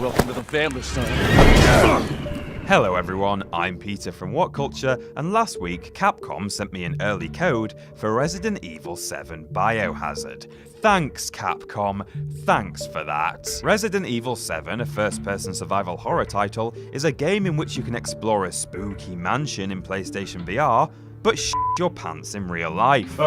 Welcome to the family, son. Hello everyone, I'm Peter from What Culture, and last week Capcom sent me an early code for Resident Evil 7 Biohazard. Thanks Capcom, thanks for that. Resident Evil 7, a first-person survival horror title, is a game in which you can explore a spooky mansion in PlayStation VR, but your pants in real life.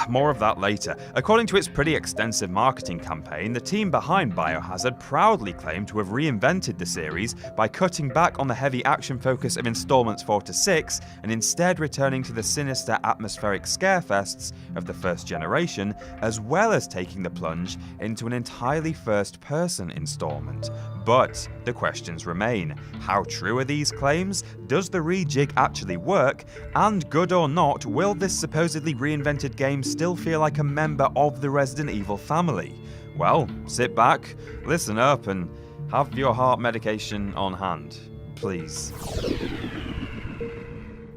More of that later. According to its pretty extensive marketing campaign, the team behind Biohazard proudly claimed to have reinvented the series by cutting back on the heavy action focus of installments 4 to 6 and instead returning to the sinister atmospheric scarefests of the first generation, as well as taking the plunge into an entirely first-person installment. But the questions remain. How true are these claims? Does the rejig actually work? And good or not, will this supposedly reinvented game still feel like a member of the Resident Evil family? Well, sit back, listen up, and have your heart medication on hand, please.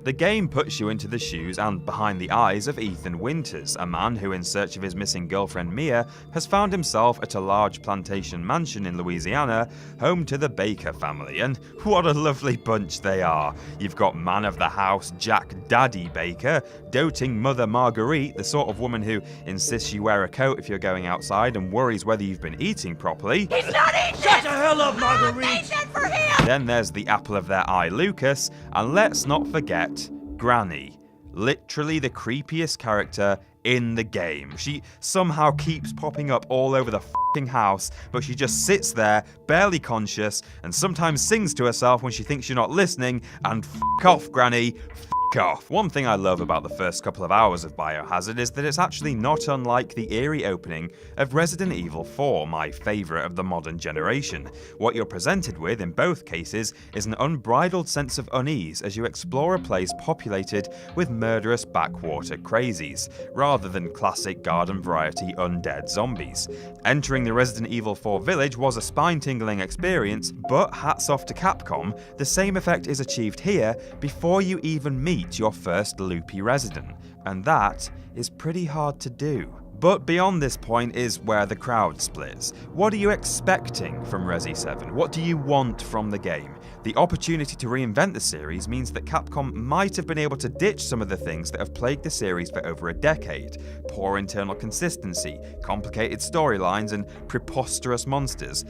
The game puts you into the shoes and behind the eyes of Ethan Winters, a man who, in search of his missing girlfriend Mia, has found himself at a large plantation mansion in Louisiana, home to the Baker family, and what a lovely bunch they are. You've got man of the house Jack Daddy Baker, doting mother Marguerite, the sort of woman who insists you wear a coat if you're going outside and worries whether you've been eating properly. He's not eating! Shut the hell up, Marguerite! For him! Then there's the apple of their eye Lucas, and let's not forget Granny, literally the creepiest character in the game. She somehow keeps popping up all over the f***ing house, but she just sits there, barely conscious, and sometimes sings to herself when she thinks you're not listening, and f*** off, Granny, f*** off. One thing I love about the first couple of hours of Biohazard is that it's actually not unlike the eerie opening of Resident Evil 4, my favourite of the modern generation. What you're presented with in both cases is an unbridled sense of unease as you explore a place populated with murderous backwater crazies, rather than classic garden variety undead zombies. Entering the Resident Evil 4 village was a spine-tingling experience, but hats off to Capcom, the same effect is achieved here before you even meet your first loopy resident, and that is pretty hard to do. But beyond this point is where the crowd splits. What are you expecting from Resi 7? What do you want from the game? The opportunity to reinvent the series means that Capcom might have been able to ditch some of the things that have plagued the series for over a decade. Poor internal consistency, complicated storylines, and preposterous monsters.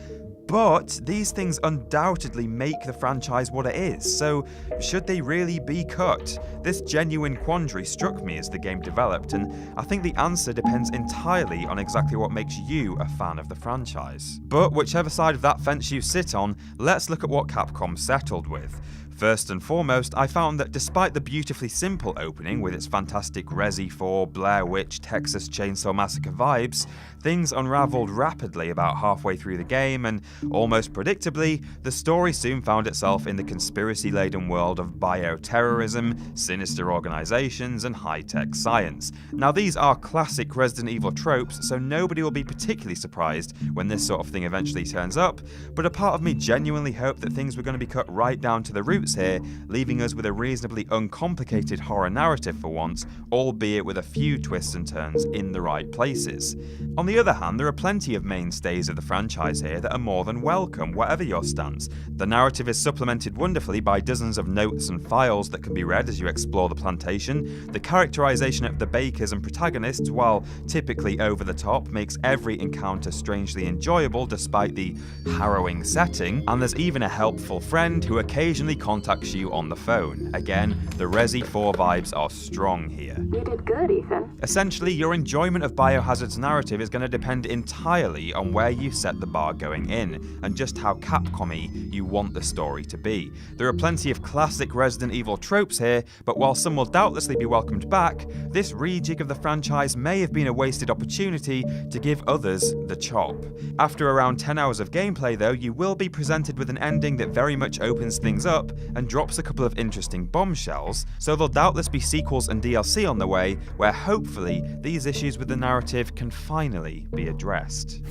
But these things undoubtedly make the franchise what it is, so should they really be cut? This genuine quandary struck me as the game developed, and I think the answer depends entirely on exactly what makes you a fan of the franchise. But whichever side of that fence you sit on, let's look at what Capcom settled with. First and foremost, I found that despite the beautifully simple opening with its fantastic Resi 4, Blair Witch, Texas Chainsaw Massacre vibes, things unraveled rapidly about halfway through the game, and almost predictably, the story soon found itself in the conspiracy-laden world of bioterrorism, sinister organizations, and high-tech science. Now these are classic Resident Evil tropes, so nobody will be particularly surprised when this sort of thing eventually turns up, but a part of me genuinely hoped that things were going to be cut right down to the roots here, leaving us with a reasonably uncomplicated horror narrative for once, albeit with a few twists and turns in the right places. On the other hand, there are plenty of mainstays of the franchise here that are more than welcome, whatever your stance. The narrative is supplemented wonderfully by dozens of notes and files that can be read as you explore the plantation. The characterization of the Bakers and protagonists, while typically over the top, makes every encounter strangely enjoyable despite the harrowing setting, and there's even a helpful friend who occasionally contacts you on the phone. Again, the Resi 4 vibes are strong here. You did good, Ethan. Essentially, your enjoyment of Biohazard's narrative is going to depend entirely on where you set the bar going in, and just how Capcom-y you want the story to be. There are plenty of classic Resident Evil tropes here, but while some will doubtlessly be welcomed back, this rejig of the franchise may have been a wasted opportunity to give others the chop. After around 10 hours of gameplay though, you will be presented with an ending that very much opens things up and drops a couple of interesting bombshells, so there'll doubtless be sequels and DLC on the way, where hopefully these issues with the narrative can finally be addressed.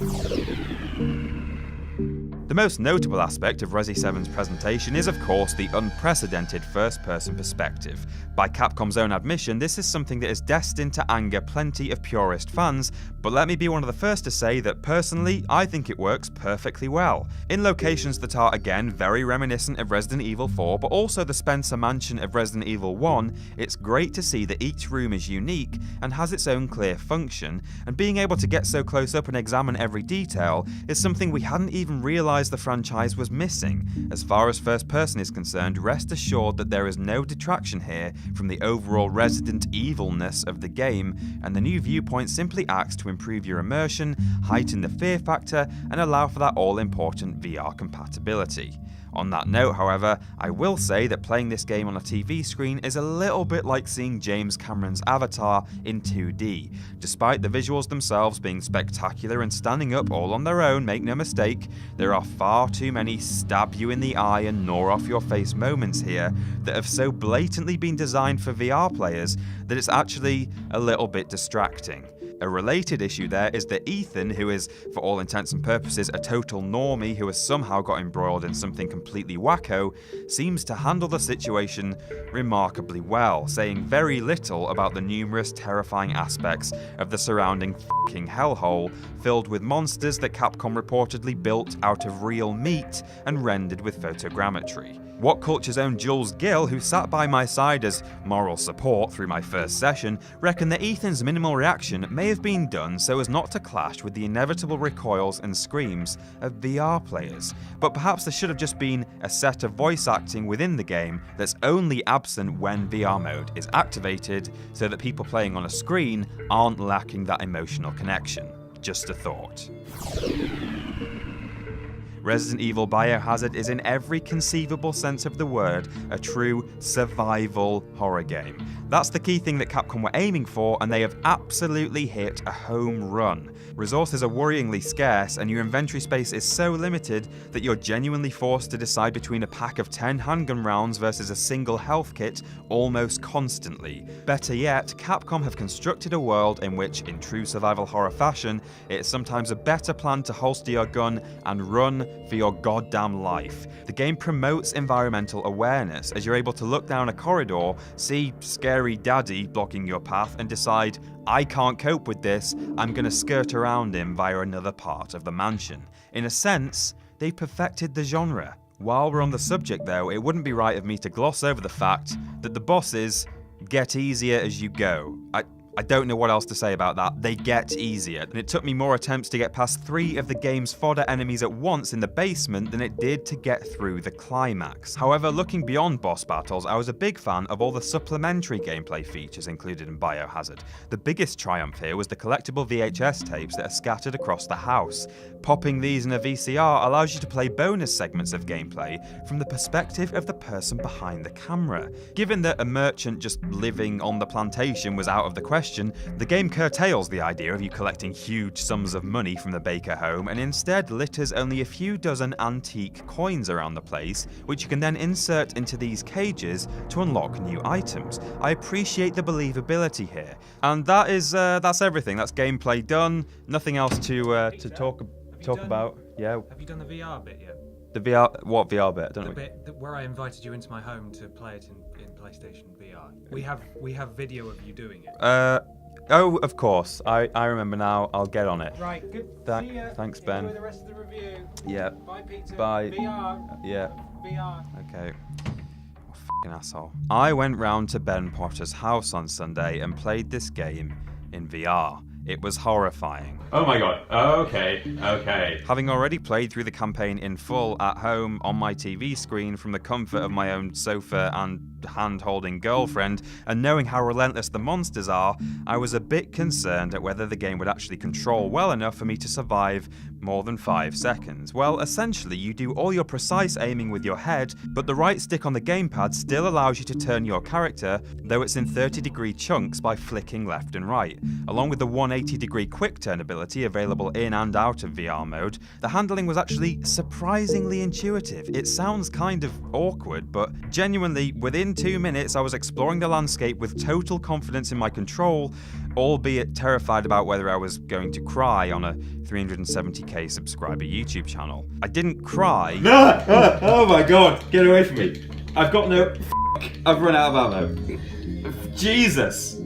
The most notable aspect of Resi 7's presentation is, of course, the unprecedented first-person perspective. By Capcom's own admission, this is something that is destined to anger plenty of purist fans, but let me be one of the first to say that personally, I think it works perfectly well. In locations that are, again, very reminiscent of Resident Evil 4, but also the Spencer Mansion of Resident Evil 1, it's great to see that each room is unique and has its own clear function, and being able to get so close up and examine every detail is something we hadn't even realised the franchise was missing. As far as first person is concerned, rest assured that there is no detraction here from the overall Resident Evilness of the game, and the new viewpoint simply acts to improve your immersion, heighten the fear factor, and allow for that all-important VR compatibility. On that note, however, I will say that playing this game on a TV screen is a little bit like seeing James Cameron's Avatar in 2D. Despite the visuals themselves being spectacular and standing up all on their own, make no mistake, there are far too many stab you in the eye and gnaw off your face moments here that have so blatantly been designed for VR players that it's actually a little bit distracting. A related issue there is that Ethan, who is, for all intents and purposes, a total normie who has somehow got embroiled in something completely wacko, seems to handle the situation remarkably well, saying very little about the numerous terrifying aspects of the surrounding f***ing hellhole, filled with monsters that Capcom reportedly built out of real meat and rendered with photogrammetry. What Culture's own Jules Gill, who sat by my side as moral support through my first session, reckoned that Ethan's minimal reaction may have been done so as not to clash with the inevitable recoils and screams of VR players. But perhaps there should have just been a set of voice acting within the game that's only absent when VR mode is activated, so that people playing on a screen aren't lacking that emotional connection. Just a thought. Resident Evil Biohazard is in every conceivable sense of the word a true survival horror game. That's the key thing that Capcom were aiming for, and they have absolutely hit a home run. Resources are worryingly scarce, and your inventory space is so limited that you're genuinely forced to decide between a pack of 10 handgun rounds versus a single health kit almost constantly. Better yet, Capcom have constructed a world in which, in true survival horror fashion, it's sometimes a better plan to holster your gun and run for your goddamn life. The game promotes environmental awareness, as you're able to look down a corridor, see scary daddy blocking your path, and decide, I can't cope with this, I'm gonna skirt around him via another part of the mansion. In a sense, they've perfected the genre. While we're on the subject though, it wouldn't be right of me to gloss over the fact that the bosses get easier as you go. I don't know what else to say about that. They get easier, and it took me more attempts to get past 3 of the game's fodder enemies at once in the basement than it did to get through the climax. However, looking beyond boss battles, I was a big fan of all the supplementary gameplay features included in Biohazard. The biggest triumph here was the collectible VHS tapes that are scattered across the house. Popping these in a VCR allows you to play bonus segments of gameplay from the perspective of the person behind the camera. Given that a merchant just living on the plantation was out of the question, the game curtails the idea of you collecting huge sums of money from the Baker home and instead litters only a few dozen antique coins around the place, which you can then insert into these cages to unlock new items. I appreciate the believability here. And that's everything. That's gameplay done. Nothing else to talk about. Yeah. Have you done the VR bit yet? The VR, what VR bit? I don't know. The bit where I invited you into my home to play it in PlayStation VR. We have video of you doing it. Oh, of course. I remember now. I'll get on it. Right, good. See ya. Thanks, Ben. Enjoy the rest of the review. Yeah. Bye, Peter. Bye. VR. Yeah. VR. Okay. Oh, f***ing asshole. I went round to Ben Potter's house on Sunday and played this game in VR. It was horrifying. Oh my god. Okay. Having already played through the campaign in full at home on my TV screen from the comfort of my own sofa and hand-holding girlfriend, and knowing how relentless the monsters are, I was a bit concerned at whether the game would actually control well enough for me to survive more than 5 seconds. Well, essentially, you do all your precise aiming with your head, but the right stick on the gamepad still allows you to turn your character, though it's in 30-degree chunks by flicking left and right. Along with the 180-degree quick turn ability available in and out of VR mode, the handling was actually surprisingly intuitive. It sounds kind of awkward, but genuinely, within within 2 minutes I was exploring the landscape with total confidence in my control, albeit terrified about whether I was going to cry on a 370k subscriber YouTube channel. I didn't cry. No! Oh my god, get away from me. I've got no... I've run out of ammo. Jesus!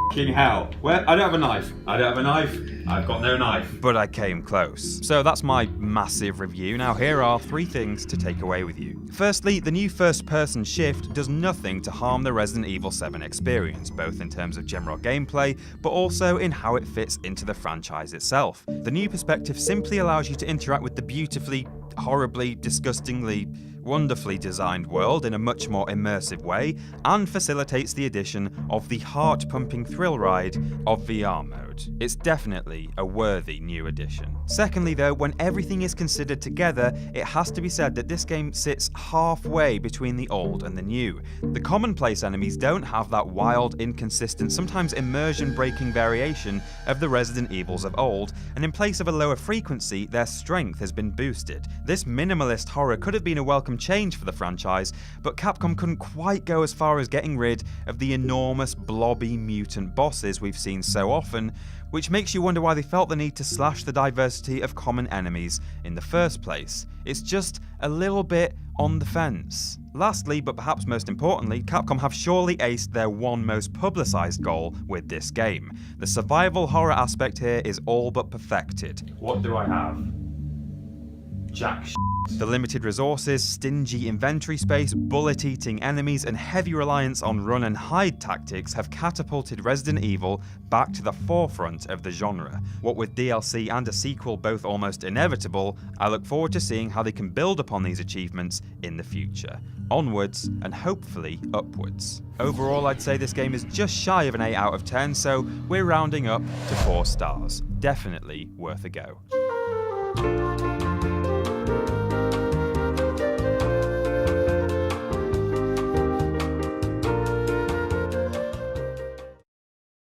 Fucking hell. Where? I don't have a knife. I've got no knife. But I came close. So that's my massive review. Now here are 3 things to take away with you. Firstly, the new first-person shift does nothing to harm the Resident Evil 7 experience, both in terms of general gameplay, but also in how it fits into the franchise itself. The new perspective simply allows you to interact with the beautifully, horribly, disgustingly, wonderfully designed world in a much more immersive way, and facilitates the addition of the heart-pumping thrill ride of VR mode. It's definitely a worthy new addition. Secondly though, when everything is considered together, it has to be said that this game sits halfway between the old and the new. The commonplace enemies don't have that wild, inconsistent, sometimes immersion-breaking variation of the Resident Evils of old, and in place of a lower frequency, their strength has been boosted. This minimalist horror could have been a welcome change for the franchise, but Capcom couldn't quite go as far as getting rid of the enormous blobby mutant bosses we've seen so often, which makes you wonder why they felt the need to slash the diversity of common enemies in the first place. It's just a little bit on the fence. Lastly, but perhaps most importantly, Capcom have surely aced their one most publicised goal with this game. The survival horror aspect here is all but perfected. What do I have? Jack shit. The limited resources, stingy inventory space, bullet-eating enemies, and heavy reliance on run and hide tactics have catapulted Resident Evil back to the forefront of the genre. What with DLC and a sequel both almost inevitable, I look forward to seeing how they can build upon these achievements in the future. Onwards, and hopefully upwards. Overall, I'd say this game is just shy of an 8 out of 10, so we're rounding up to 4 stars. Definitely worth a go.